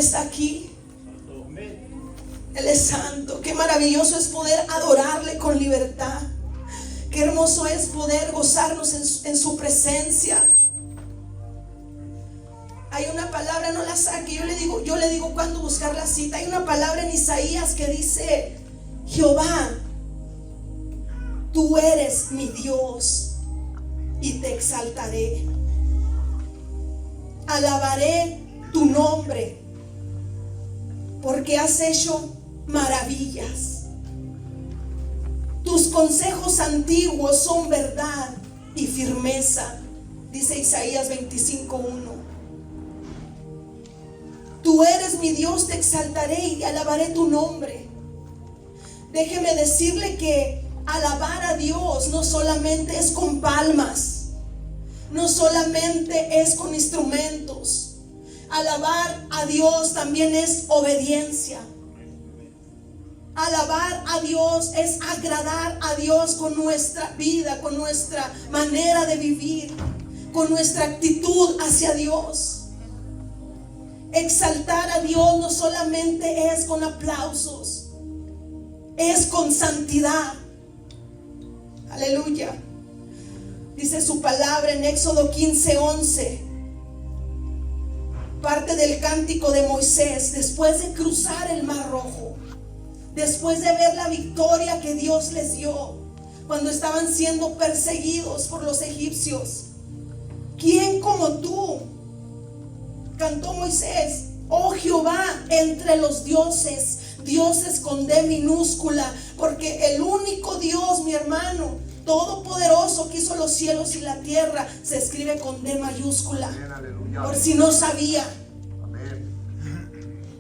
está aquí. Él es santo. Qué maravilloso es poder adorarle con libertad. Qué hermoso es poder gozarnos en su presencia. Hay una palabra, no la saque, yo le digo cuando buscar la cita. Hay una palabra en Isaías que dice: Jehová, tú eres mi Dios y te exaltaré. Alabaré tu nombre porque has hecho maravillas. Tus consejos antiguos son verdad y firmeza, dice Isaías 25:1. Tú eres mi Dios, te exaltaré y alabaré tu nombre. Déjeme decirle que alabar a Dios no solamente es con palmas, no solamente es con instrumentos. Alabar a Dios también es obediencia. Alabar a Dios es agradar a Dios con nuestra vida, con nuestra manera de vivir, con nuestra actitud hacia Dios. Exaltar a Dios no solamente es con aplausos, es con santidad. Aleluya. Dice su palabra en Éxodo 15:11, parte del cántico de Moisés, después de cruzar el Mar Rojo, después de ver la victoria que Dios les dio cuando estaban siendo perseguidos por los egipcios. ¿Quién como tú? Cantó Moisés. Oh Jehová, entre los dioses, dioses con D minúscula, porque el único Dios, mi hermano, todopoderoso, que hizo los cielos y la tierra, se escribe con D mayúscula. Amén, por si no sabía.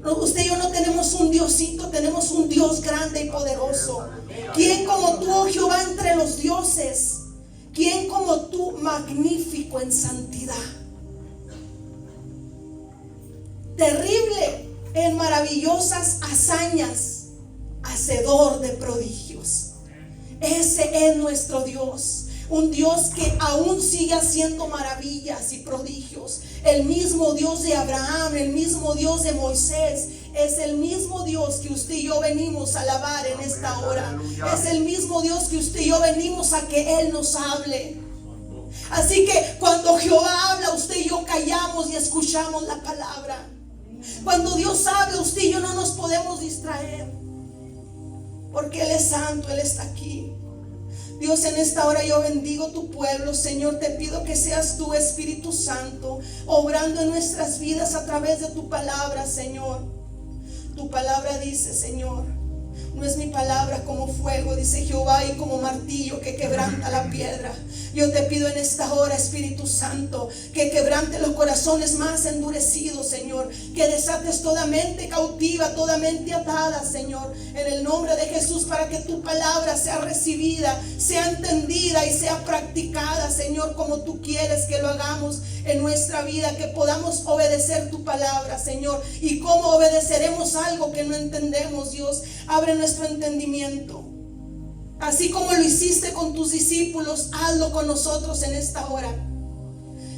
No, usted y yo no tenemos un diosito, tenemos un Dios grande y poderoso. ¿Quién como tú, oh Jehová, entre los dioses? ¿Quién como tú, magnífico en santidad? Terrible en maravillosas hazañas, hacedor de prodigios. Ese es nuestro Dios, un Dios que aún sigue haciendo maravillas y prodigios. El mismo Dios de Abraham, el mismo Dios de Moisés, es el mismo Dios que usted y yo venimos a alabar en esta hora. Es el mismo Dios que usted y yo venimos a que Él nos hable. Así que cuando Jehová habla, usted y yo callamos y escuchamos la palabra. Cuando Dios habla, usted y yo no nos podemos distraer, porque Él es santo, Él está aquí. Dios, en esta hora yo bendigo tu pueblo, Señor. Te pido que seas tú, Espíritu Santo, obrando en nuestras vidas a través de tu palabra, Señor. Tu palabra dice, Señor, no es mi palabra como fuego, dice Jehová, y como martillo que quebranta la piedra. Yo te pido en esta hora, Espíritu Santo, que quebrante los corazones más endurecidos, Señor. Que desates toda mente cautiva, toda mente atada, Señor, en el nombre de Jesús, para que tu palabra sea recibida, sea entendida y sea practicada, Señor, como tú quieres que lo hagamos en nuestra vida. Que podamos obedecer tu palabra, Señor. Y cómo obedeceremos algo que no entendemos, Dios. Abre nuestro entendimiento. Así como lo hiciste con tus discípulos, hazlo con nosotros en esta hora.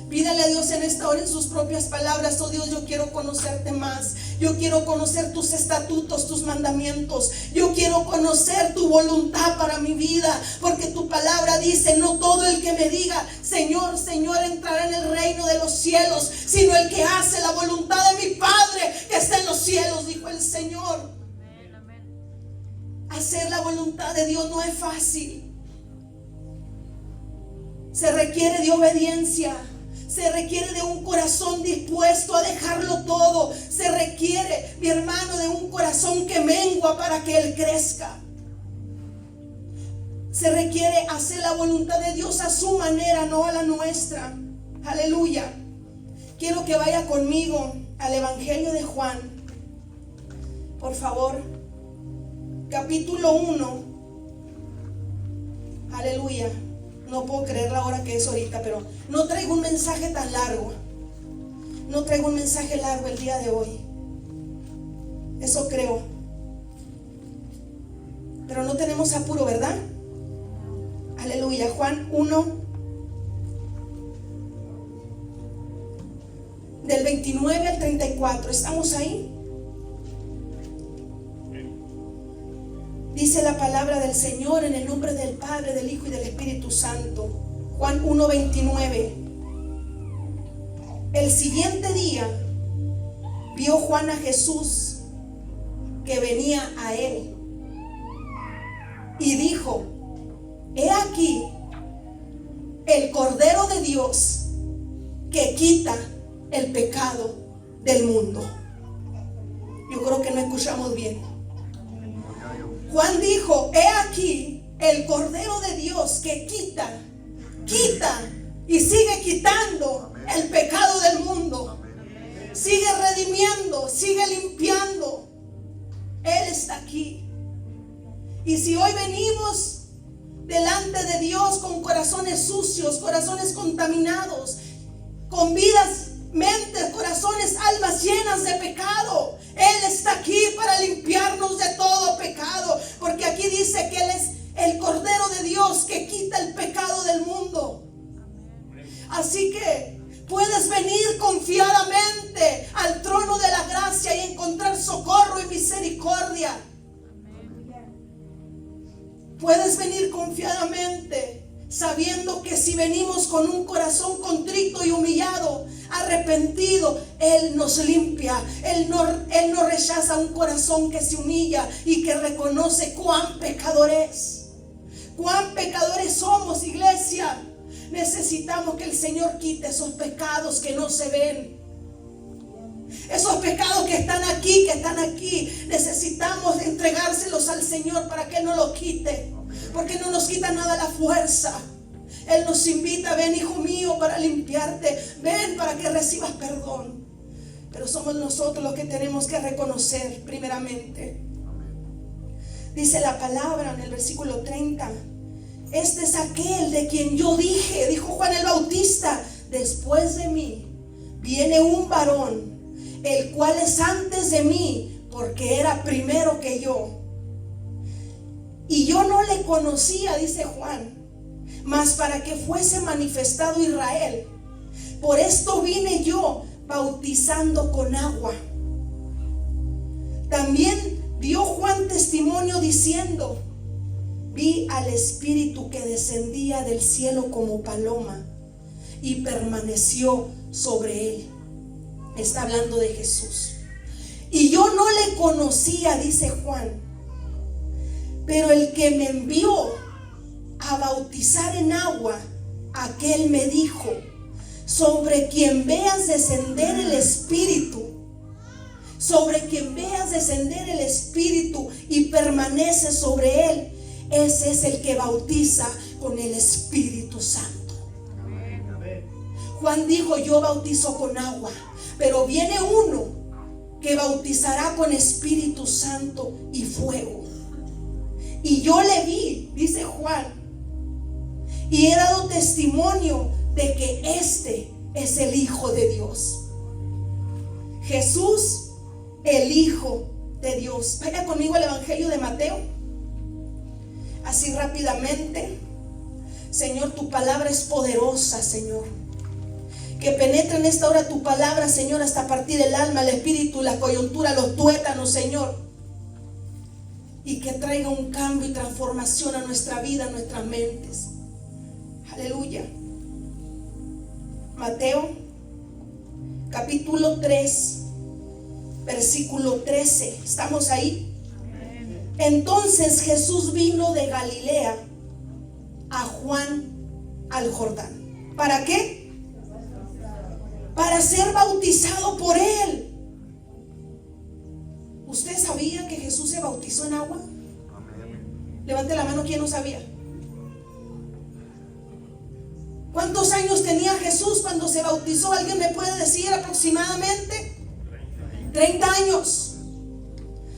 Pídale a Dios en esta hora en sus propias palabras: oh Dios, yo quiero conocerte más. Yo quiero conocer tus estatutos, tus mandamientos. Yo quiero conocer tu voluntad para mi vida, porque tu palabra dice: no todo el que me diga Señor, Señor, entrará en el reino de los cielos, sino el que hace la voluntad de mi Padre que está en los cielos, dijo el Señor. Hacer la voluntad de Dios no es fácil. Se requiere de obediencia. Se requiere de un corazón dispuesto a dejarlo todo. Se requiere, mi hermano, de un corazón que mengua para que Él crezca. Se requiere hacer la voluntad de Dios a su manera, no a la nuestra. Aleluya. Quiero que vaya conmigo al Evangelio de Juan, por favor. Capítulo 1. Aleluya. No puedo creer la hora que es ahorita, pero no traigo un mensaje tan largo. No traigo un mensaje largo el día de hoy. Eso creo. Pero no tenemos apuro, ¿verdad? Aleluya. Juan 1, del 29 al 34. ¿Estamos ahí? Dice la palabra del Señor en el nombre del Padre, del Hijo y del Espíritu Santo. Juan 1:29. El siguiente día vio Juan a Jesús que venía a él y dijo: he aquí el Cordero de Dios que quita el pecado del mundo. Yo creo que no escuchamos bien. Juan dijo: he aquí el Cordero de Dios que quita y sigue quitando el pecado del mundo. Sigue redimiendo, sigue limpiando. Él está aquí. Y si hoy venimos delante de Dios con corazones sucios, corazones contaminados, con vidas, mentes, corazones, almas llenas de pecado, Él está aquí para limpiarnos de todo pecado, porque aquí dice que Él es el Cordero de Dios que quita el pecado del mundo. Así que puedes venir confiadamente al trono de la gracia y encontrar socorro y misericordia. Puedes venir confiadamente sabiendo que si venimos con un corazón contrito y humillado, arrepentido, Él nos limpia. Él no rechaza un corazón que se humilla y que reconoce cuán pecador es. Cuán pecadores somos, iglesia. Necesitamos que el Señor quite esos pecados que no se ven. Esos pecados que están aquí, necesitamos entregárselos al Señor para que Él no los quite. Porque no nos quita nada la fuerza. Él nos invita: ven, hijo mío, para limpiarte. Ven para que recibas perdón. Pero somos nosotros los que tenemos que reconocer primeramente. Dice la palabra en el versículo 30: este es aquel de quien yo dije, dijo Juan el Bautista, después de mí viene un varón, el cual es antes de mí, porque era primero que yo. Y yo no le conocía, dice Juan, mas para que fuese manifestado Israel. Por esto vine yo bautizando con agua. También dio Juan testimonio diciendo: vi al Espíritu que descendía del cielo como paloma y permaneció sobre él. Está hablando de Jesús. Y yo no le conocía, dice Juan, pero el que me envió a bautizar en agua, aquel me dijo: sobre quien veas descender el Espíritu, sobre quien veas descender el Espíritu y permanece sobre él, ese es el que bautiza con el Espíritu Santo. Juan dijo: yo bautizo con agua, pero viene uno que bautizará con Espíritu Santo y fuego. Y yo le vi, dice Juan, y he dado testimonio de que este es el Hijo de Dios. Jesús, el Hijo de Dios. Vaya conmigo al Evangelio de Mateo. Así rápidamente. Señor, tu palabra es poderosa, Señor. Que penetre en esta hora tu palabra, Señor, hasta partir el alma, el espíritu, la coyuntura, los tuétanos, Señor. Y que traiga un cambio y transformación a nuestra vida, a nuestras mentes. Aleluya. Mateo, capítulo 3, versículo 13. ¿Estamos ahí? Entonces Jesús vino de Galilea a Juan al Jordán. ¿Para qué? Para ser bautizado por él. ¿Usted sabía que Jesús se bautizó en agua? Levante la mano, ¿quién no sabía? ¿Cuántos años tenía Jesús cuando se bautizó? ¿Alguien me puede decir aproximadamente? 30 años.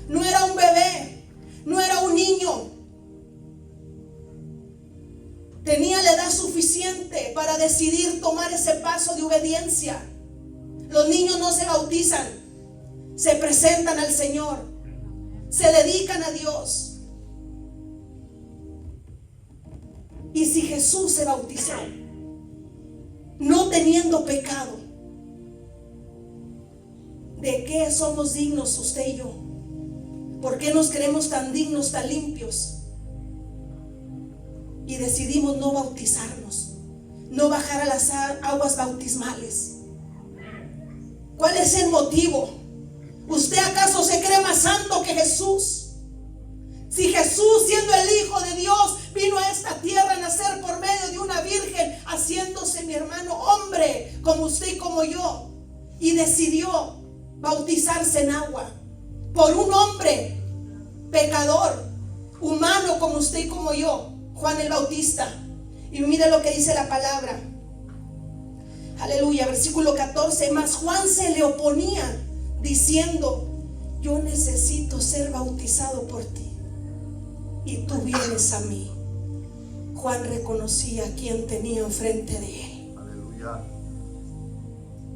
No era un bebé, no era un niño. Tenía la edad suficiente para decidir tomar ese paso de obediencia. Los niños no se bautizan, se presentan al Señor, se dedican a Dios. Y si Jesús se bautizó, no teniendo pecado, ¿de qué somos dignos usted y yo? ¿Por qué nos creemos tan dignos, tan limpios? Y decidimos no bautizarnos, no bajar a las aguas bautismales. ¿Cuál es el motivo? ¿Usted acaso se cree más santo que Jesús? Si Jesús, siendo el Hijo de Dios, vino a esta tierra a nacer por medio de una virgen, haciéndose, mi hermano, hombre como usted y como yo, y decidió bautizarse en agua por un hombre pecador, humano como usted y como yo, Juan el Bautista. Y mire lo que dice la palabra. Aleluya, versículo 14. Mas Juan se le oponía, diciendo: yo necesito ser bautizado por ti, y tú vienes a mí. Juan reconocía a quien tenía enfrente de él. Aleluya.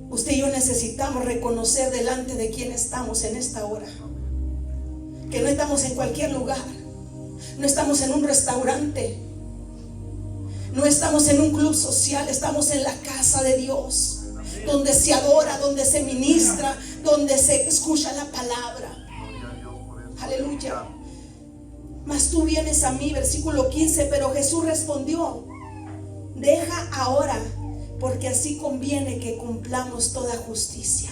Usted y yo necesitamos reconocer delante de quién estamos en esta hora. Que no estamos en cualquier lugar. No estamos en un restaurante. No estamos en un club social. Estamos en la casa de Dios, donde se adora, donde se ministra, donde se escucha la palabra. Aleluya. Mas tú vienes a mí, versículo 15. Pero Jesús respondió: deja ahora, porque así conviene que cumplamos toda justicia.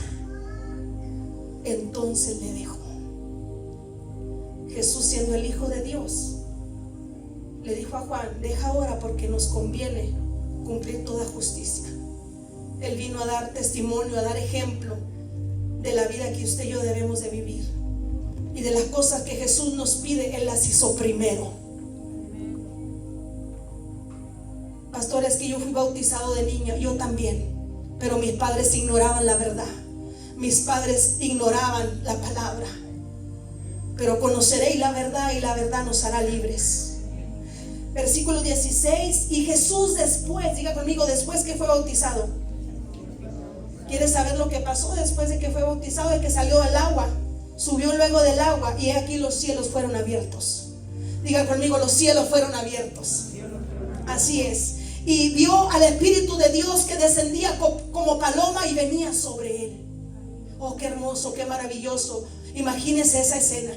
Entonces le dejó. Jesús, siendo el Hijo de Dios, le dijo a Juan: deja ahora, porque nos conviene cumplir toda justicia. Él vino a dar testimonio, a dar ejemplo de la vida que usted y yo debemos de vivir. Y de las cosas que Jesús nos pide, Él las hizo primero. Pastor, es que yo fui bautizado de niño. Yo también. Pero mis padres ignoraban la verdad. Mis padres ignoraban la palabra. Pero conoceréis la verdad, y la verdad nos hará libres. Versículo 16. Y Jesús después, diga conmigo, después que fue bautizado. ¿Quieres saber lo que pasó después de que fue bautizado? De que salió del agua. Subió luego del agua, y aquí los cielos fueron abiertos. Diga conmigo, los cielos fueron abiertos. Así es. Y vio al Espíritu de Dios que descendía como paloma y venía sobre él. Oh, qué hermoso, qué maravilloso. Imagínese esa escena.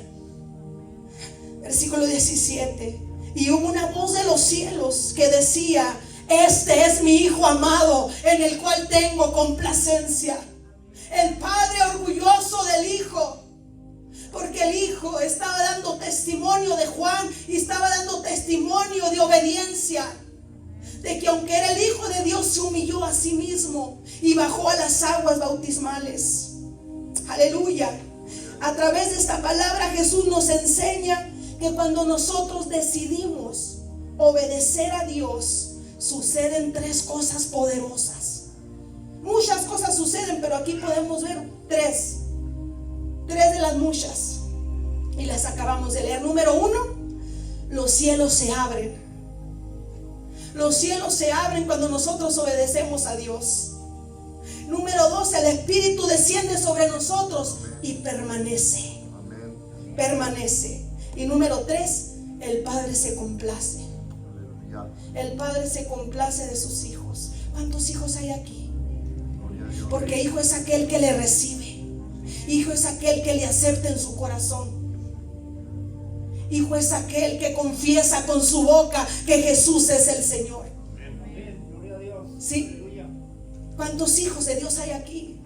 Versículo 17. Y hubo una voz de los cielos que decía: este es mi Hijo amado, en el cual tengo complacencia. El Padre orgulloso del Hijo, porque el Hijo estaba dando testimonio de Juan y estaba dando testimonio de obediencia, de que aunque era el Hijo de Dios, se humilló a sí mismo y bajó a las aguas bautismales. Aleluya. A través de esta palabra Jesús nos enseña que cuando nosotros decidimos obedecer a Dios, suceden tres cosas poderosas. Muchas cosas suceden, pero aquí podemos ver tres de las muchas, y las acabamos de leer. Número 1, los cielos se abren. Los cielos se abren cuando nosotros obedecemos a Dios. Número 2, el Espíritu desciende sobre nosotros y permanece. Permanece. Y número 3, el Padre se complace. El Padre se complace de sus hijos. ¿Cuántos hijos hay aquí? Porque hijo es aquel que le recibe. Hijo es aquel que le acepta en su corazón. Hijo es aquel que confiesa con su boca que Jesús es el Señor. ¿Sí? ¿Cuántos hijos de Dios hay aquí?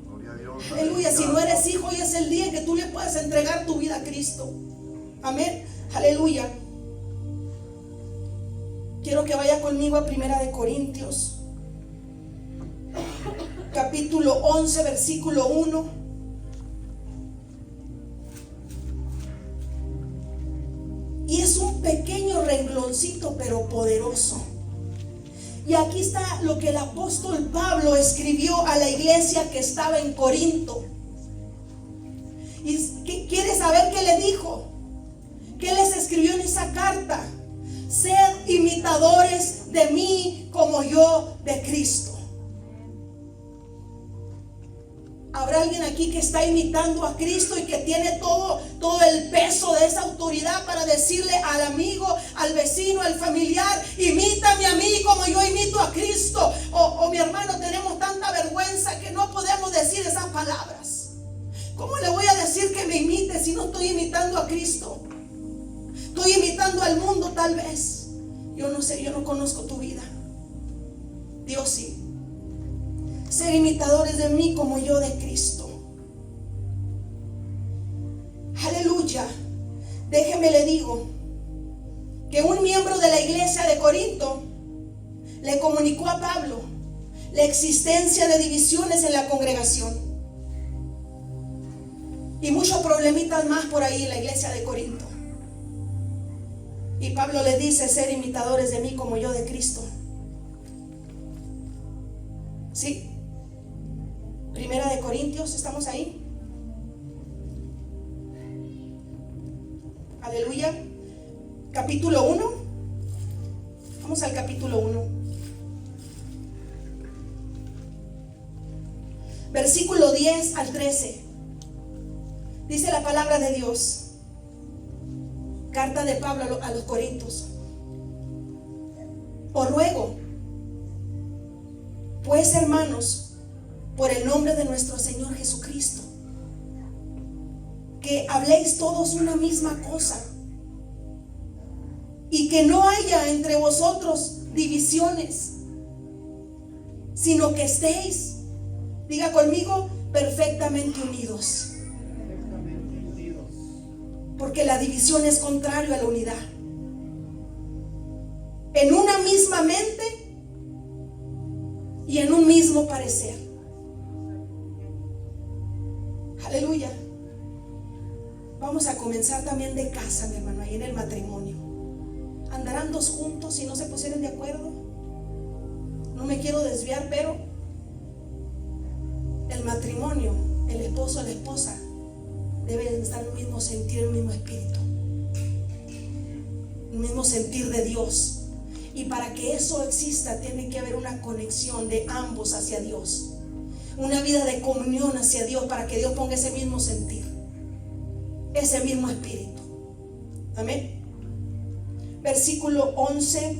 Aleluya. Si no eres hijo, hoy es el día en que tú le puedes entregar tu vida a Cristo. Amén. Aleluya. Quiero que vaya conmigo a 1 Corintios capítulo 11, versículo 1. Y es un pequeño rengloncito, pero poderoso. Y aquí está lo que el apóstol Pablo escribió a la iglesia que estaba en Corinto. ¿Y quiere saber qué le dijo? ¿Qué les escribió en esa carta? Sed imitadores de mí como yo de Cristo. Habrá alguien aquí que está imitando a Cristo y que tiene todo el peso de esa autoridad para decirle al amigo, al vecino, al familiar: imítame a mí como yo imito a Cristo. O mi hermano, tenemos tanta vergüenza que no podemos decir esas palabras. ¿Cómo le voy a decir que me imite si no estoy imitando a Cristo? al mundo tal vez. Yo no sé, yo no conozco tu vida. Dios sí. Ser imitadores de mí como yo de Cristo. Aleluya. Déjeme le digo que un miembro de la iglesia de Corinto le comunicó a Pablo la existencia de divisiones en la congregación y muchos problemitas más por ahí en la iglesia de Corinto. Y Pablo le dice: ser imitadores de mí como yo de Cristo. Sí. Primera de Corintios, ¿estamos ahí? Aleluya. Capítulo 1. Vamos al capítulo 1. Versículo 10 al 13. Dice la palabra de Dios. Carta de Pablo a los Corintios. Os ruego, pues, hermanos, por el nombre de nuestro Señor Jesucristo, que habléis todos una misma cosa, y que no haya entre vosotros divisiones, sino que estéis, diga conmigo, perfectamente unidos. Porque la división es contrario a la unidad. En una misma mente y en un mismo parecer. Aleluya. Vamos a comenzar también de casa, mi hermano, ahí en el matrimonio. ¿Andarán dos juntos si no se pusieran de acuerdo? No me quiero desviar, pero el matrimonio, el esposo y la esposa deben estar en el mismo sentir, en el mismo espíritu, el mismo sentir de Dios. Y para que eso exista, tiene que haber una conexión de ambos hacia Dios, una vida de comunión hacia Dios, para que Dios ponga ese mismo sentir, ese mismo espíritu. Amén. Versículo 11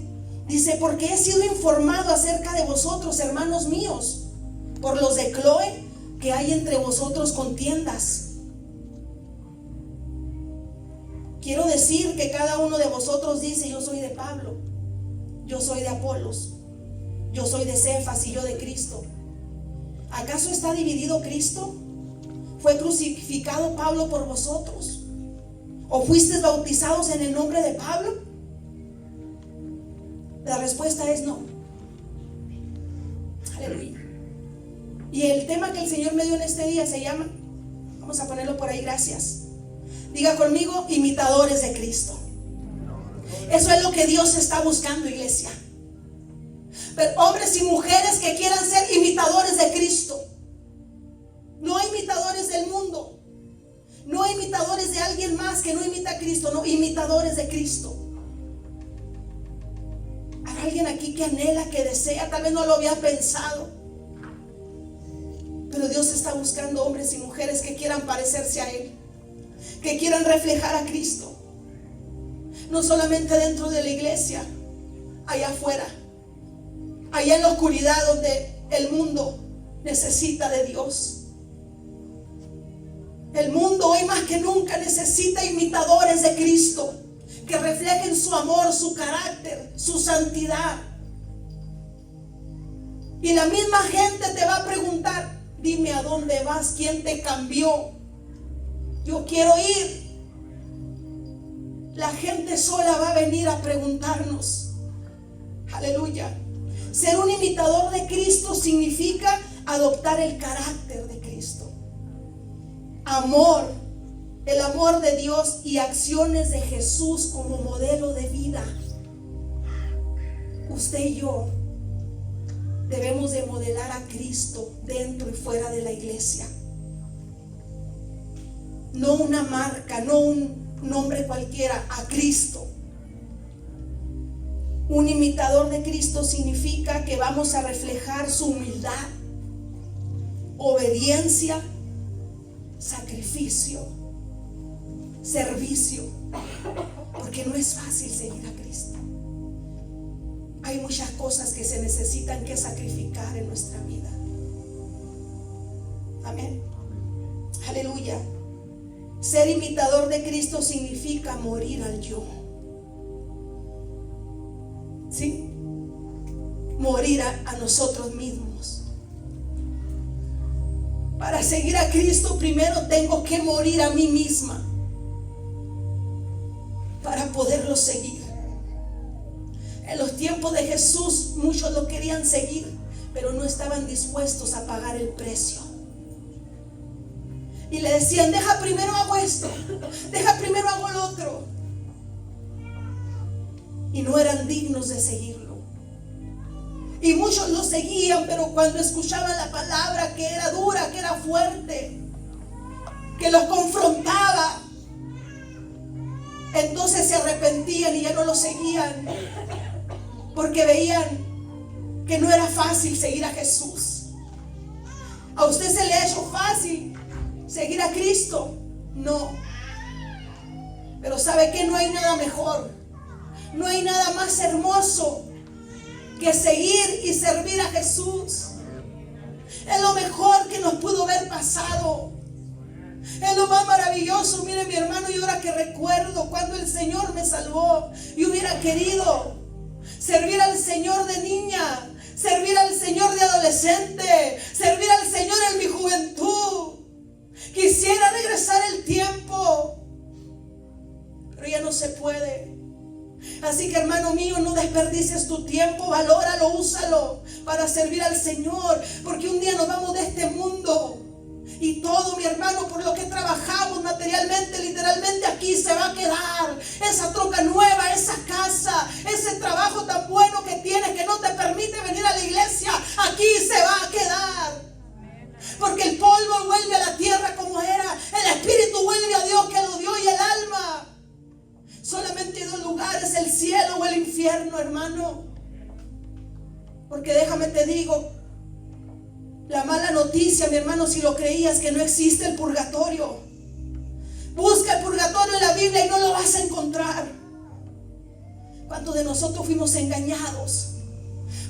dice: porque he sido informado acerca de vosotros, hermanos míos, por los de Cloé, que hay entre vosotros contiendas. Quiero decir que cada uno de vosotros dice: yo soy de Pablo, yo soy de Apolos, yo soy de Cefas y yo de Cristo. ¿Acaso está dividido Cristo? ¿Fue crucificado Pablo por vosotros? ¿O fuisteis bautizados en el nombre de Pablo? La respuesta es no. Aleluya. Y el tema que el Señor me dio en este día se llama, vamos a ponerlo por ahí, gracias. Diga conmigo: imitadores de Cristo. Eso es lo que Dios está buscando, iglesia. Pero hombres y mujeres que quieran ser imitadores de Cristo. No imitadores del mundo, no imitadores de alguien más que no imita a Cristo, no, imitadores de Cristo. Hay alguien aquí que anhela, que desea, tal vez no lo había pensado, pero Dios está buscando hombres y mujeres que quieran parecerse a Él, que quieran reflejar a Cristo, no solamente dentro de la iglesia, allá afuera, allá en la oscuridad donde el mundo necesita de Dios. El mundo hoy más que nunca necesita imitadores de Cristo, que reflejen su amor, su carácter, su santidad. Y la misma gente te va a preguntar: dime a dónde vas, quién te cambió, yo quiero ir. La gente sola va a venir a preguntarnos. Aleluya. Ser un imitador de Cristo significa adoptar el carácter de Cristo, amor, el amor de Dios y acciones de Jesús como modelo de vida. Usted y yo debemos de modelar a Cristo dentro y fuera de la iglesia. No una marca, no un nombre cualquiera, a Cristo. Un imitador de Cristo significa que vamos a reflejar su humildad, obediencia, sacrificio, servicio, porque no es fácil seguir a Cristo. Hay muchas cosas que se necesitan que sacrificar en nuestra vida. Amén. Aleluya. Ser imitador de Cristo significa morir al yo. ¿sí? Morir a nosotros mismos. Para seguir a Cristo primero tengo que morir a mí misma para poderlo seguir. En los tiempos de Jesús muchos lo querían seguir, pero no estaban dispuestos a pagar el precio. Y le decían: deja primero hago esto, deja primero hago lo otro. Y no eran dignos de seguirlo. Y muchos lo seguían, pero cuando escuchaban la palabra que era dura, que era fuerte, que los confrontaba, entonces se arrepentían y ya no lo seguían, porque veían que no era fácil seguir a Jesús. ¿A usted se le ha hecho fácil seguir a Cristo? No. Pero ¿sabe qué? No hay nada mejor, no hay nada más hermoso que seguir y servir a Jesús. Es lo mejor que nos pudo haber pasado. Es lo más maravilloso. Mire, mi hermano, y ahora que recuerdo cuando el Señor me salvó, yo hubiera querido servir al Señor de niña, servir al Señor de adolescente, servir al Señor en mi juventud. Quisiera regresar el tiempo, pero ya no se puede. Así que, hermano mío, no desperdicies tu tiempo, valóralo, úsalo para servir al Señor, porque un día nos vamos de este mundo y todo, mi hermano, por lo que trabajamos materialmente, literalmente aquí se va a quedar. Esa troca nueva, esa casa, ese trabajo tan bueno que tienes que no te permite venir a la iglesia, aquí se va a quedar. Porque el polvo vuelve a la tierra como era, el espíritu vuelve a Dios que lo dio y el alma. Solamente hay dos lugares, el cielo o el infierno, hermano. Porque déjame te digo, la mala noticia, mi hermano, si lo creías, que no existe el purgatorio. Busca el purgatorio en la Biblia y no lo vas a encontrar. ¿Cuántos de nosotros fuimos engañados?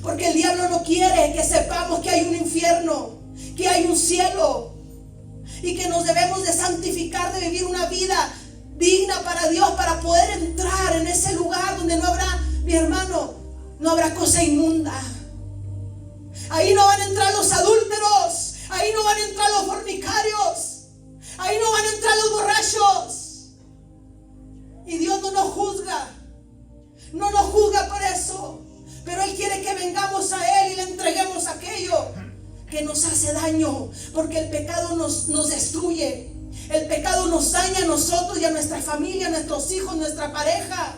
Porque el diablo no quiere que sepamos que hay un infierno, que hay un cielo, y que nos debemos de santificar, de vivir una vida digna para Dios, para poder entrar en ese lugar donde no habrá, mi hermano, no habrá cosa inmunda. Ahí no van a entrar los adúlteros, ahí no van a entrar los fornicarios, ahí no van a entrar los borrachos. Y Dios no nos juzga, no nos juzga por eso, pero Él quiere que vengamos a Él y le entreguemos aquello que nos hace daño, porque el pecado nos destruye. El pecado nos daña a nosotros y a nuestra familia, a nuestros hijos, nuestra pareja.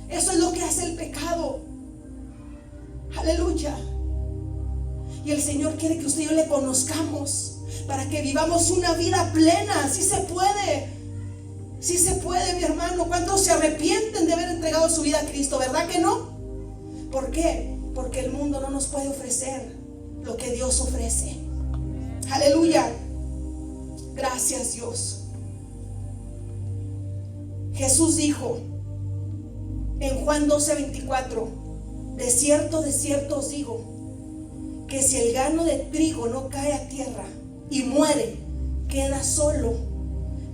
Eso es lo que hace el pecado. Aleluya. Y el Señor quiere que usted y yo le conozcamos para que vivamos una vida plena. Sí se puede. Sí se puede, mi hermano. ¿Cuántos se arrepienten de haber entregado su vida a Cristo? ¿Verdad que no? ¿Por qué? Porque el mundo no nos puede ofrecer lo que Dios ofrece. Aleluya. Gracias, Dios. Jesús dijo en Juan 12:24: de cierto os digo, que si el grano de trigo no cae a tierra y muere, queda solo,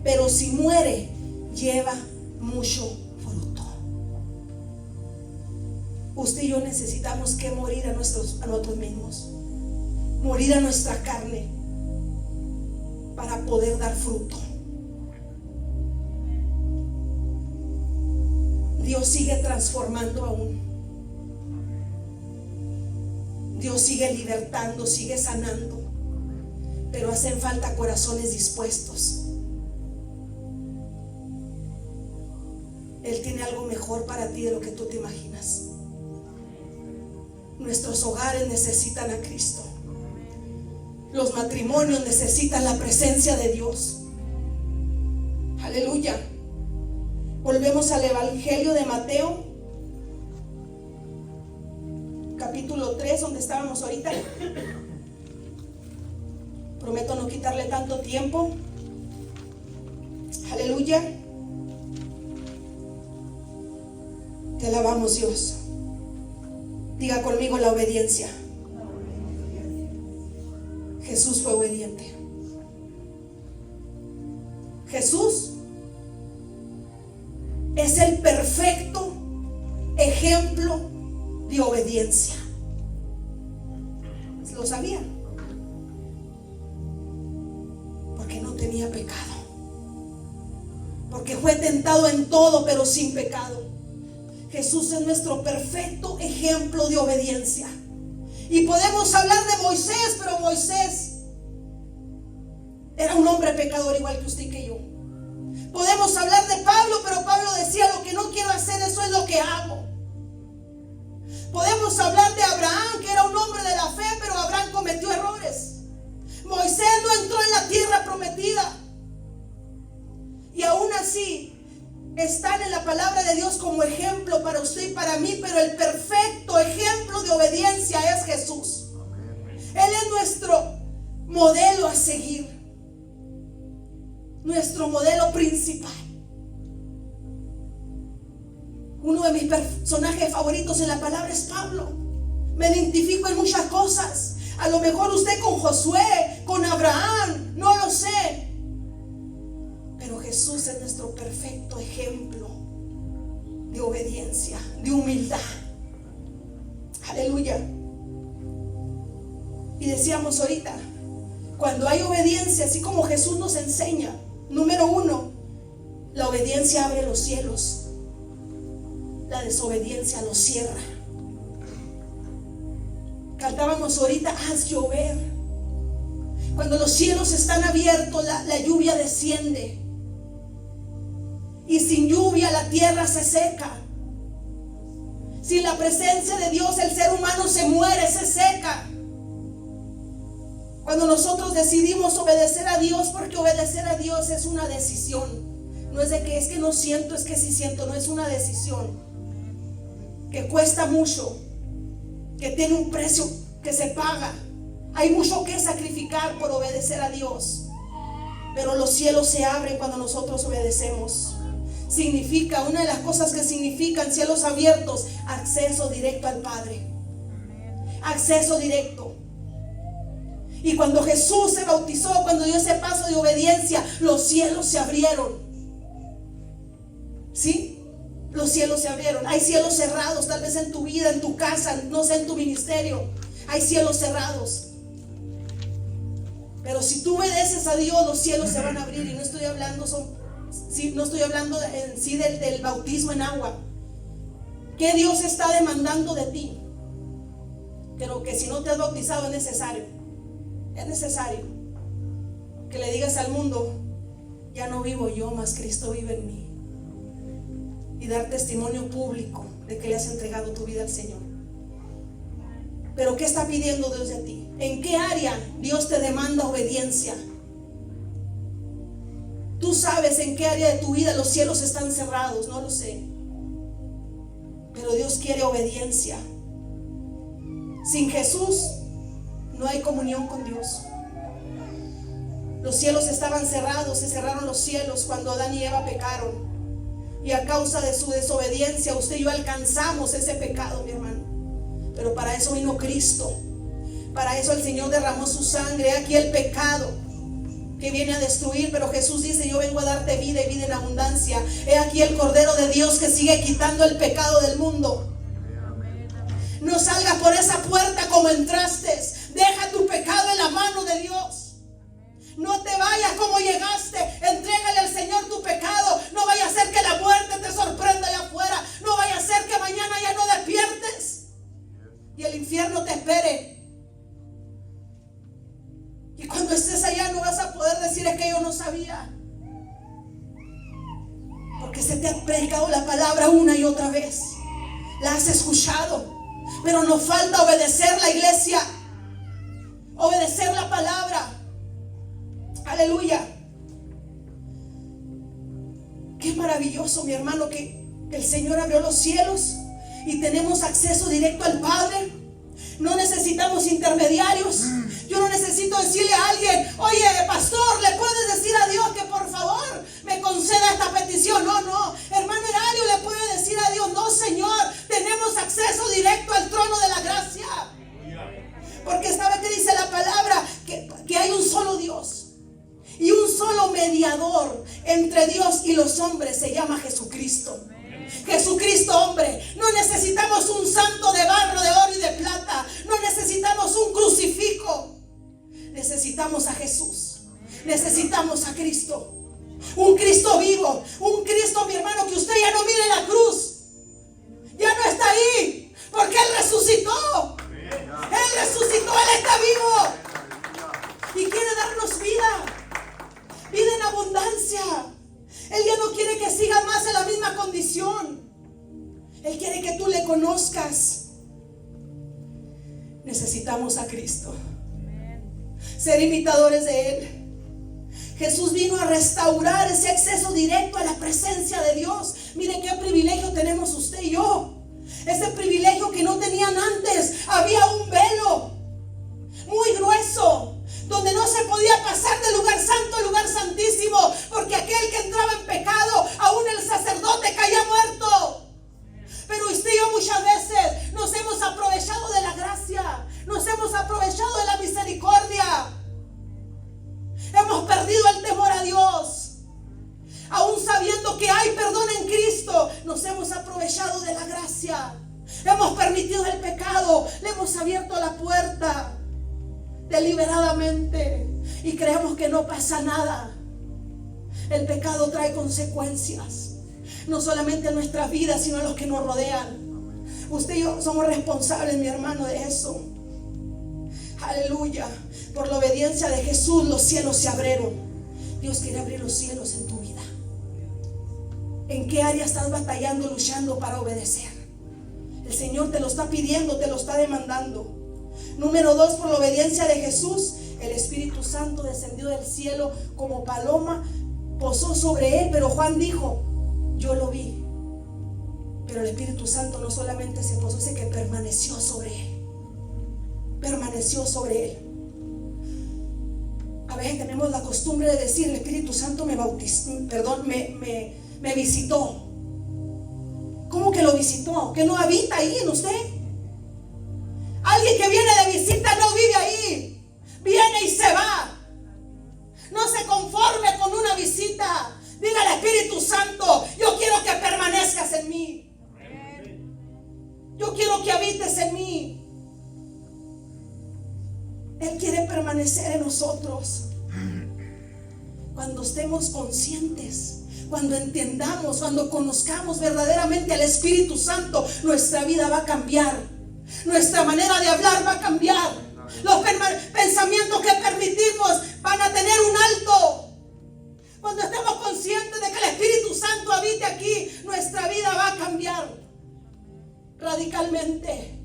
pero si muere, lleva mucho fruto. Usted y yo necesitamos que morir a nosotros mismos, morir a nuestra carne, para poder dar fruto. Dios sigue transformando aún. Dios sigue libertando, sigue sanando, pero hacen falta corazones dispuestos. Él tiene algo mejor para ti de lo que tú te imaginas. Nuestros hogares necesitan a Cristo. Los matrimonios necesitan la presencia de Dios. Aleluya. Volvemos al Evangelio de Mateo, capítulo 3, donde estábamos ahorita. Prometo no quitarle tanto tiempo. Aleluya. Te alabamos, Dios. Diga conmigo: la obediencia. Jesús fue obediente. Jesús es el perfecto ejemplo de obediencia. ¿Lo sabían? Porque no tenía pecado. Porque fue tentado en todo, pero sin pecado. Jesús es nuestro perfecto ejemplo de obediencia. Y podemos hablar de Moisés, pero Moisés era un hombre pecador igual que usted y que yo. Podemos hablar de Pablo, pero Pablo decía: lo que no quiero hacer, eso es lo que hago. Podemos hablar de Abraham, que era un hombre de la fe, pero Abraham cometió errores. Moisés no entró en la tierra prometida. Y aún así están en la palabra de Dios como ejemplo para usted y para mí, pero el perfecto ejemplo de obediencia es Jesús. Él es nuestro modelo a seguir, nuestro modelo principal. Uno de mis personajes favoritos en la palabra es Pablo. Me identifico en muchas cosas. A lo mejor usted con Josué, con Abraham, no lo sé. Pero Jesús es nuestro perfecto ejemplo de obediencia, de humildad. Aleluya. Y decíamos ahorita, cuando hay obediencia, así como Jesús nos enseña, número 1, la obediencia abre los cielos. La desobediencia los cierra. Cantábamos ahorita: haz llover. Cuando los cielos están abiertos, la lluvia desciende. Y sin lluvia la tierra se seca. Sin la presencia de Dios el ser humano se muere, se seca. Cuando nosotros decidimos obedecer a Dios, porque obedecer a Dios es una decisión. No es de que es que no siento, es que sí siento. No, es una decisión que cuesta mucho, que tiene un precio que se paga. Hay mucho que sacrificar por obedecer a Dios. Pero los cielos se abren cuando nosotros obedecemos. Significa, una de las cosas que significan cielos abiertos: acceso directo al Padre. Acceso directo. Y cuando Jesús se bautizó, cuando dio ese paso de obediencia, los cielos se abrieron. ¿Sí? Los cielos se abrieron. Hay cielos cerrados, tal vez en tu vida, en tu casa, no sé, en tu ministerio. Hay cielos cerrados. Pero si tú obedeces a Dios, los cielos se van a abrir. Y no estoy hablando en sí del bautismo en agua. ¿Qué Dios está demandando de ti? Creo que si no te has bautizado es necesario. Es necesario que le digas al mundo: ya no vivo yo, mas Cristo vive en mí. Y dar testimonio público de que le has entregado tu vida al Señor. Pero ¿qué está pidiendo Dios de ti? ¿En qué área Dios te demanda obediencia? Tú sabes en qué área de tu vida los cielos están cerrados. No lo sé. Pero Dios quiere obediencia. Sin Jesús no hay comunión con Dios. Los cielos estaban cerrados. Se cerraron los cielos cuando Adán y Eva pecaron. Y a causa de su desobediencia, usted y yo alcanzamos ese pecado, mi hermano. Pero para eso vino Cristo. Para eso el Señor derramó su sangre. Aquí el pecado que viene a destruir, pero Jesús dice: yo vengo a darte vida y vida en abundancia. He aquí el Cordero de Dios que sigue quitando el pecado del mundo. No salgas por esa puerta como entraste. Deja tu pecado en la mano de Dios. No te vayas como llegaste. Entrégale al Señor tu pecado. No vaya a ser que la muerte te sorprenda allá afuera. No vaya a ser que mañana ya no despiertes y el infierno te espere. Y cuando estés allá no vas a poder decir: es que yo no sabía. Porque se te ha predicado la palabra una y otra vez. La has escuchado. Pero nos falta obedecer la iglesia. Obedecer la palabra. Aleluya. Qué maravilloso, mi hermano, que el Señor abrió los cielos y tenemos acceso directo al Padre. No necesitamos intermediarios. Yo no necesito decirle a alguien: oye, pastor, ¿le puedes decir a Dios que por favor me conceda esta petición? No, hermano Erario le puede decir a Dios: no, Señor, tenemos acceso directo al trono de la gracia. Porque ¿sabe qué dice la palabra? Que hay un solo Dios y un solo mediador entre Dios y los hombres se llama Jesucristo. Jesucristo, hombre. No necesitamos un santo de barro, de oro y de plata. No necesitamos un crucifijo. Necesitamos a Jesús. Necesitamos a Cristo. Un Cristo vivo. Un Cristo, mi hermano, que usted ya no mire la cruz. Ya no está ahí. Porque Él resucitó. Él resucitó. Él está vivo. Y quiere darnos vida. Vida en abundancia. Él ya no quiere que sigas más en la misma condición. Él quiere que tú le conozcas. Necesitamos a Cristo. Ser imitadores de Él. Jesús vino a restaurar ese acceso directo a la presencia de Dios. Mire qué privilegio tenemos usted y yo. Ese privilegio que no tenían antes. Había un velo muy grueso, donde no se podía pasar del lugar santo al lugar santísimo, porque aquel que entraba en pecado, aún el sacerdote caía muerto. Pero usted y yo muchas veces nos hemos aprovechado de la gracia, nos hemos aprovechado de la misericordia. Hemos perdido el temor a Dios. Aún sabiendo que hay perdón en Cristo, nos hemos aprovechado de la gracia. Hemos permitido el pecado, le hemos abierto la puerta deliberadamente y creemos que no pasa nada. El pecado trae consecuencias, no solamente en nuestras vidas, sino en los que nos rodean. Usted y yo somos responsables, mi hermano, de eso. Aleluya. Por la obediencia de Jesús los cielos se abrieron. Dios quiere abrir los cielos en tu vida. ¿En qué área estás batallando, luchando para obedecer? El Señor te lo está pidiendo, te lo está demandando. Número 2, por la obediencia de Jesús, el Espíritu Santo descendió del cielo como paloma, posó sobre Él. Pero Juan dijo: yo lo vi. Pero el Espíritu Santo no solamente se posó, sino que permaneció sobre Él. Permaneció sobre Él. A veces tenemos la costumbre de decir: el Espíritu Santo me bautizó, me visitó. ¿Cómo que lo visitó? ¿Que no habita ahí en usted? Alguien que viene de visita no vive ahí. Viene y se va. No se conforme con una visita. Diga al Espíritu Santo: yo quiero que permanezcas en mí. Yo quiero que habites en mí. Él quiere permanecer en nosotros. Cuando estemos conscientes, cuando entendamos, cuando conozcamos verdaderamente al Espíritu Santo, nuestra vida va a cambiar. Nuestra manera de hablar va a cambiar. Los pensamientos que permitimos van a tener un alto. Cuando estemos conscientes de que el Espíritu Santo habite aquí, nuestra vida va a cambiar radicalmente.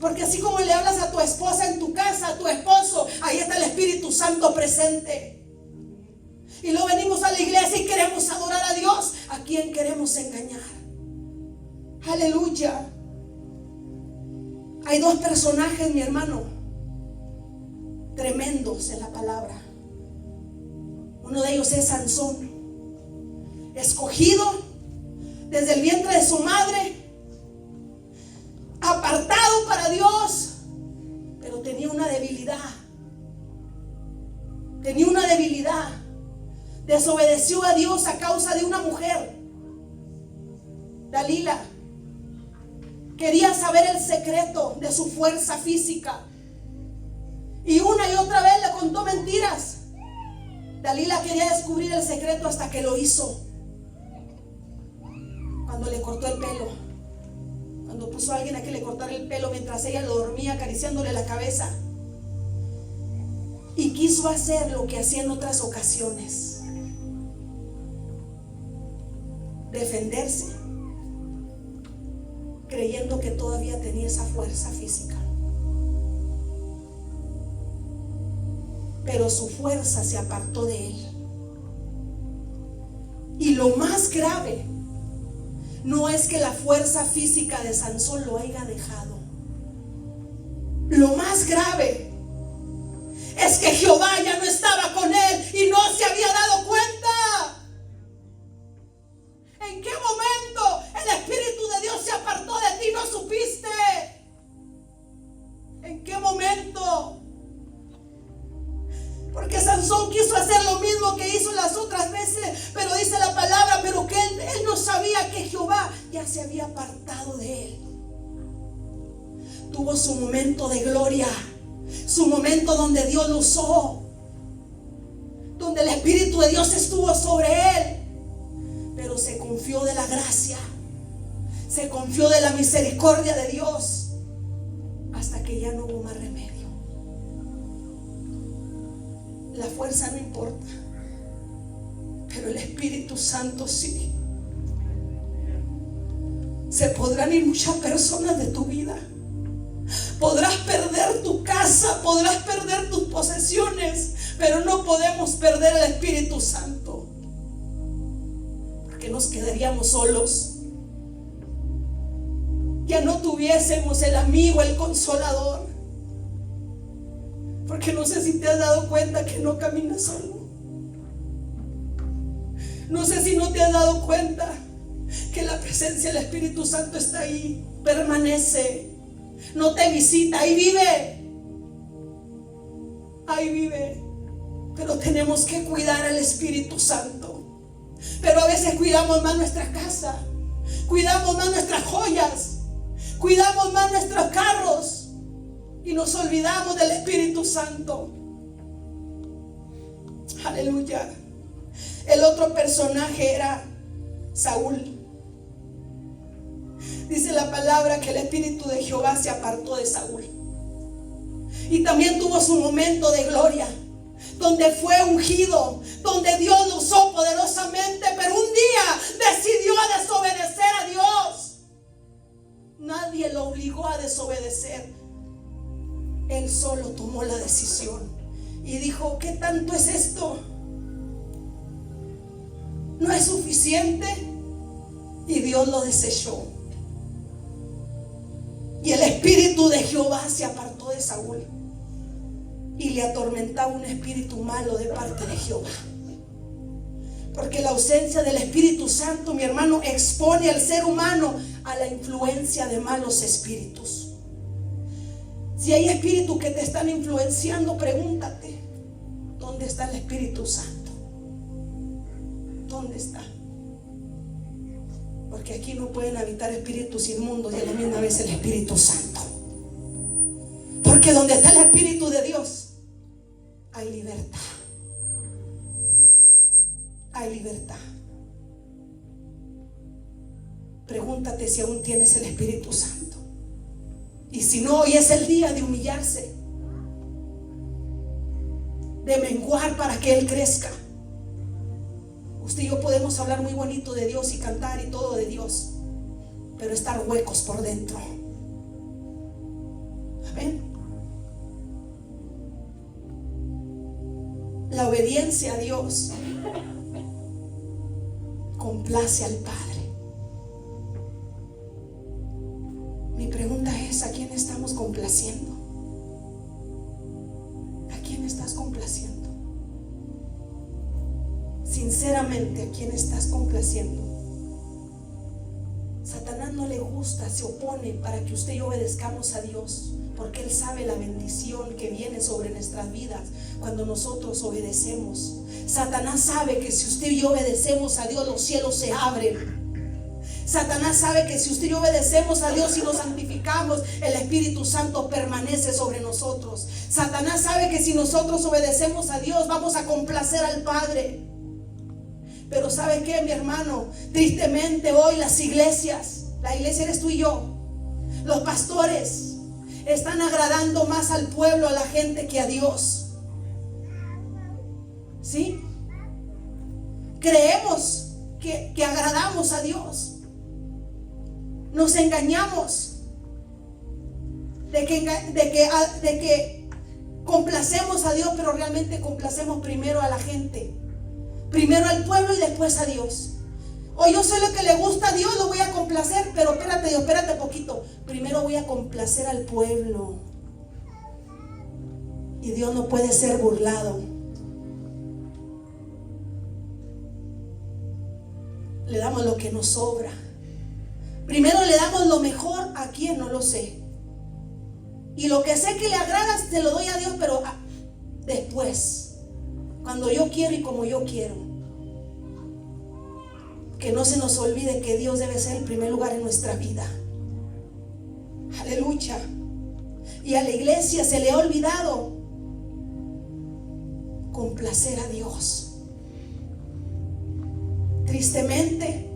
Porque así como le hablas a tu esposa en tu casa, a tu esposo, ahí está el Espíritu Santo presente. Y luego venimos a la iglesia y queremos adorar a Dios. ¿A quién queremos engañar? Aleluya. Hay dos personajes, mi hermano, tremendos en la palabra. Uno de ellos es Sansón, escogido desde el vientre de su madre, apartado para Dios, pero tenía una debilidad. Tenía una debilidad. Desobedeció a Dios a causa de una mujer, Dalila. Quería saber el secreto de su fuerza física, y una y otra vez le contó mentiras. Dalila quería descubrir el secreto hasta que lo hizo. Cuando le cortó el pelo, cuando puso a alguien a que le cortara el pelo mientras ella lo dormía, acariciándole la cabeza, y quiso hacer lo que hacía en otras ocasiones: defenderse, creyendo que todavía tenía esa fuerza física. Pero su fuerza se apartó de él. Y lo más grave no es que la fuerza física de Sansón lo haya dejado. Lo más grave es que Jehová ya no estaba con él y no se había dado cuenta. ¿En qué momento el Espíritu de Dios se apartó de ti y no supiste? ¿En qué momento? Porque Sansón quiso hacer lo mismo que hizo las otras veces, pero dice ya se había apartado de él. Tuvo su momento de gloria, su momento donde Dios lo usó, donde el Espíritu de Dios estuvo sobre él, pero se confió de la gracia, se confió de la misericordia de Dios, hasta que ya no hubo más remedio. La fuerza no importa, pero el Espíritu Santo sí. Se podrán ir muchas personas de tu vida. Podrás perder tu casa, podrás perder tus posesiones, pero no podemos perder el Espíritu Santo, porque nos quedaríamos solos. Ya no tuviésemos el amigo, el consolador. Porque no sé si te has dado cuenta que no caminas solo. No sé si no te has dado cuenta que la presencia del Espíritu Santo está ahí, permanece, no te visita, ahí vive. Ahí vive. Pero tenemos que cuidar al Espíritu Santo. Pero a veces cuidamos más nuestra casa, cuidamos más nuestras joyas, cuidamos más nuestros carros, y nos olvidamos del Espíritu Santo. Aleluya. El otro personaje era Saúl. Dice la palabra que el Espíritu de Jehová se apartó de Saúl. Y también tuvo su momento de gloria, donde fue ungido, donde Dios lo usó poderosamente, pero un día decidió desobedecer a Dios. Nadie lo obligó a desobedecer. Él solo tomó la decisión y dijo: ¿qué tanto es esto? ¿No es suficiente? Y Dios lo desechó. Y el Espíritu de Jehová se apartó de Saúl, y le atormentaba un espíritu malo de parte de Jehová. Porque la ausencia del Espíritu Santo, mi hermano, expone al ser humano a la influencia de malos espíritus. Si hay espíritus que te están influenciando, pregúntate: ¿dónde está el Espíritu Santo? ¿Dónde está? Porque aquí no pueden habitar espíritus inmundos y a la misma vez el Espíritu Santo. Porque donde está el Espíritu de Dios hay libertad. Hay libertad. Pregúntate si aún tienes el Espíritu Santo. Y si no, hoy es el día de humillarse, de menguar para que Él crezca. Usted y yo podemos hablar muy bonito de Dios y cantar y todo de Dios, pero estar huecos por dentro. Amén. La obediencia a Dios complace al Padre. Mi pregunta es: ¿a quién estamos complaciendo? ¿A quién estás complaciendo? Sinceramente, ¿a quién estás complaciendo? Satanás no le gusta, se opone para que usted y yo obedezcamos a Dios, porque Él sabe la bendición que viene sobre nuestras vidas cuando nosotros obedecemos. Satanás sabe que si usted y yo obedecemos a Dios, los cielos se abren. Satanás sabe que si usted y yo obedecemos a Dios y nos santificamos, el Espíritu Santo permanece sobre nosotros. Satanás sabe que si nosotros obedecemos a Dios, vamos a complacer al Padre. Pero ¿sabe qué, mi hermano? Tristemente hoy las iglesias, la iglesia eres tú y yo, los pastores, están agradando más al pueblo, a la gente, que a Dios. ¿Sí? Creemos que agradamos a Dios. Nos engañamos de que complacemos a Dios, pero realmente complacemos primero a la gente, primero al pueblo y después a Dios. O yo sé lo que le gusta a Dios, lo voy a complacer, pero espérate Dios, espérate poquito, primero voy a complacer al pueblo. Y Dios no puede ser burlado. Le damos lo que nos sobra. Primero le damos lo mejor a quien no lo sé. Y lo que sé que le agrada, te lo doy a Dios, pero después, cuando yo quiero y como yo quiero. que no se nos olvide que Dios debe ser el primer lugar en nuestra vida. Aleluya. Y a la iglesia se le ha olvidado complacer a Dios. Tristemente,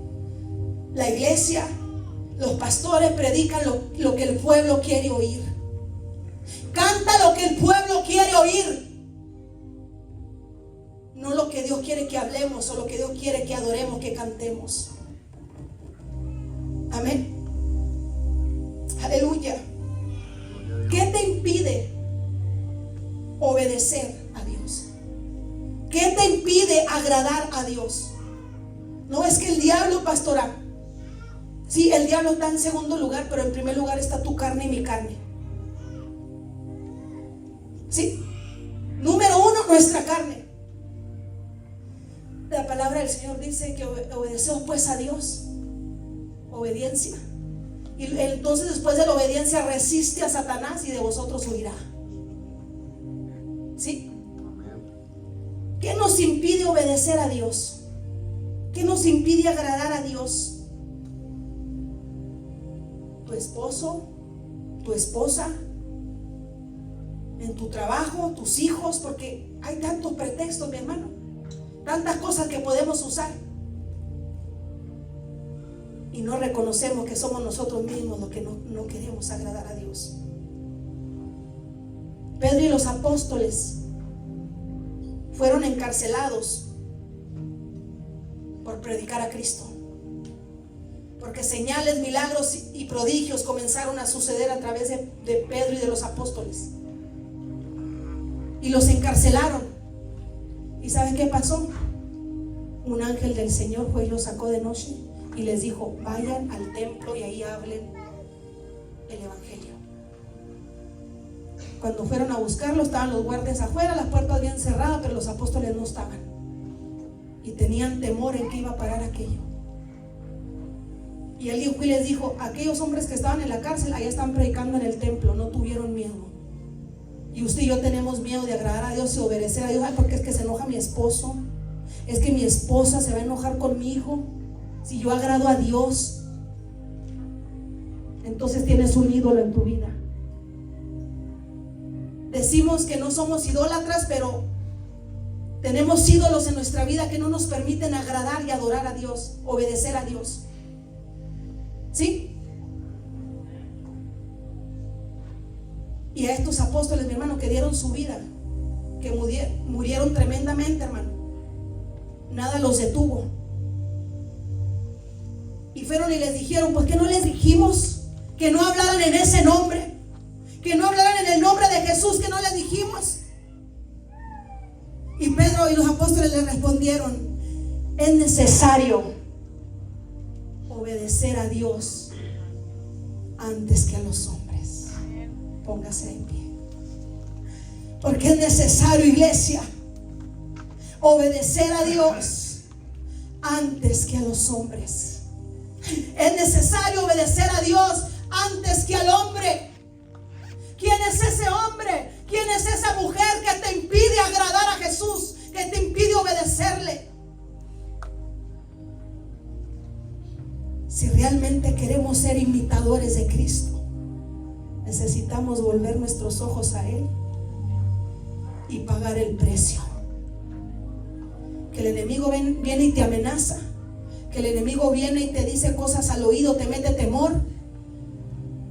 la iglesia, los pastores predican lo que el pueblo quiere oír. Canta lo que el pueblo quiere oír. No lo que Dios quiere que hablemos o lo que Dios quiere que adoremos, que cantemos. Amén. Aleluya. ¿Qué te impide obedecer a Dios? ¿Qué te impide agradar a Dios? No es que el diablo, pastora. Sí, el diablo está en segundo lugar, pero en primer lugar está tu carne y mi carne. Sí. Número uno, nuestra carne. La palabra del Señor dice que obedecemos pues a Dios. Obediencia. Y entonces después de la obediencia resiste a Satanás y de vosotros huirá. ¿Sí? ¿Qué nos impide obedecer a Dios? ¿Qué nos impide agradar a Dios? Tu esposo, tu esposa, en tu trabajo, tus hijos, porque hay tantos pretextos, mi hermano, tantas cosas que podemos usar. Y no reconocemos que somos nosotros mismos los que no queremos agradar a Dios. Pedro y los apóstoles fueron encarcelados por predicar a Cristo, porque señales, milagros y prodigios comenzaron a suceder a través de Pedro y de los apóstoles. Y los encarcelaron. ¿Y saben qué pasó? Un ángel del Señor fue y los sacó de noche y les dijo: vayan al templo y ahí hablen el evangelio. Cuando fueron a buscarlo, estaban los guardias afuera, las puertas bien cerradas, pero los apóstoles no estaban. Y tenían temor en que iba a parar aquello. Y alguien fue y les dijo: aquellos hombres que estaban en la cárcel, allá están predicando en el templo, no tuvieron miedo. Y usted y yo tenemos miedo de agradar a Dios y obedecer a Dios. Ay, porque es que se enoja mi esposo, es que mi esposa se va a enojar con mi hijo. Si yo agrado a Dios, entonces tienes un ídolo en tu vida. Decimos que no somos idólatras, pero tenemos ídolos en nuestra vida que no nos permiten agradar y adorar a Dios, obedecer a Dios. ¿Sí? Y a estos apóstoles, mi hermano, que dieron su vida, que murieron tremendamente, hermano, nada los detuvo. Y fueron y les dijeron: ¿por qué no les dijimos que no hablaran en ese nombre? Que no hablaran en el nombre de Jesús, que no les dijimos. Y Pedro y los apóstoles les respondieron: es necesario obedecer a Dios antes que a los hombres. Póngase en pie. Porque es necesario, iglesia, obedecer a Dios antes que a los hombres. Es necesario obedecer a Dios antes que al hombre. ¿Quién es ese hombre? ¿Quién es esa mujer que te impide agradar a Jesús? Que te impide obedecerle. Si realmente queremos ser imitadores de Cristo, necesitamos volver nuestros ojos a Él y pagar el precio. Que el enemigo viene y te amenaza, que el enemigo viene y te dice cosas al oído, te mete temor.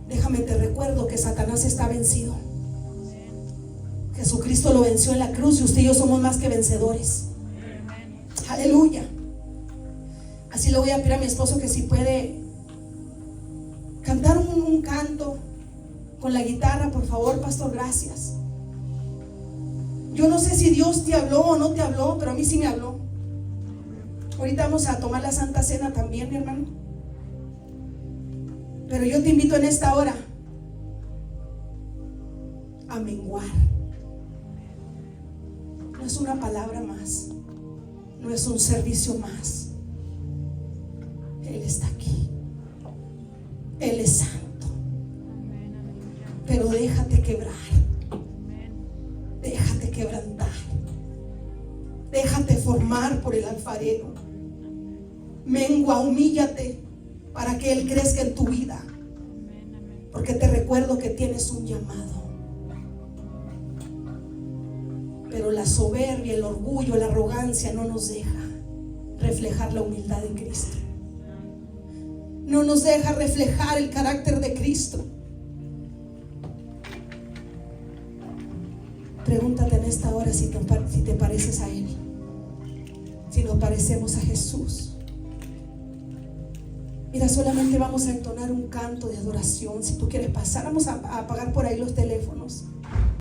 Déjame te recuerdo que Satanás está vencido. Jesucristo lo venció en la cruz y usted y yo somos más que vencedores. Aleluya. Así le voy a pedir a mi esposo que si puede cantar un canto con la guitarra, por favor, pastor, gracias. Yo no sé si Dios te habló o no te habló, pero a mí sí me habló. Ahorita vamos a tomar la Santa Cena también, mi hermano. Pero yo te invito en esta hora a menguar. No es una palabra más, no es un servicio más. Él está aquí. Él es santo. Pero déjate quebrar. Déjate quebrantar. Déjate formar por el alfarero. Mengua, humíllate para que Él crezca en tu vida. Porque te recuerdo que tienes un llamado. Pero la soberbia, el orgullo, la arrogancia no nos deja reflejar la humildad de Cristo. No nos deja reflejar el carácter de Cristo. Pregúntate en esta hora si te pareces a Él, si nos parecemos a Jesús. Mira, solamente vamos a entonar un canto de adoración. Si tú quieres pasar, vamos a apagar por ahí los teléfonos.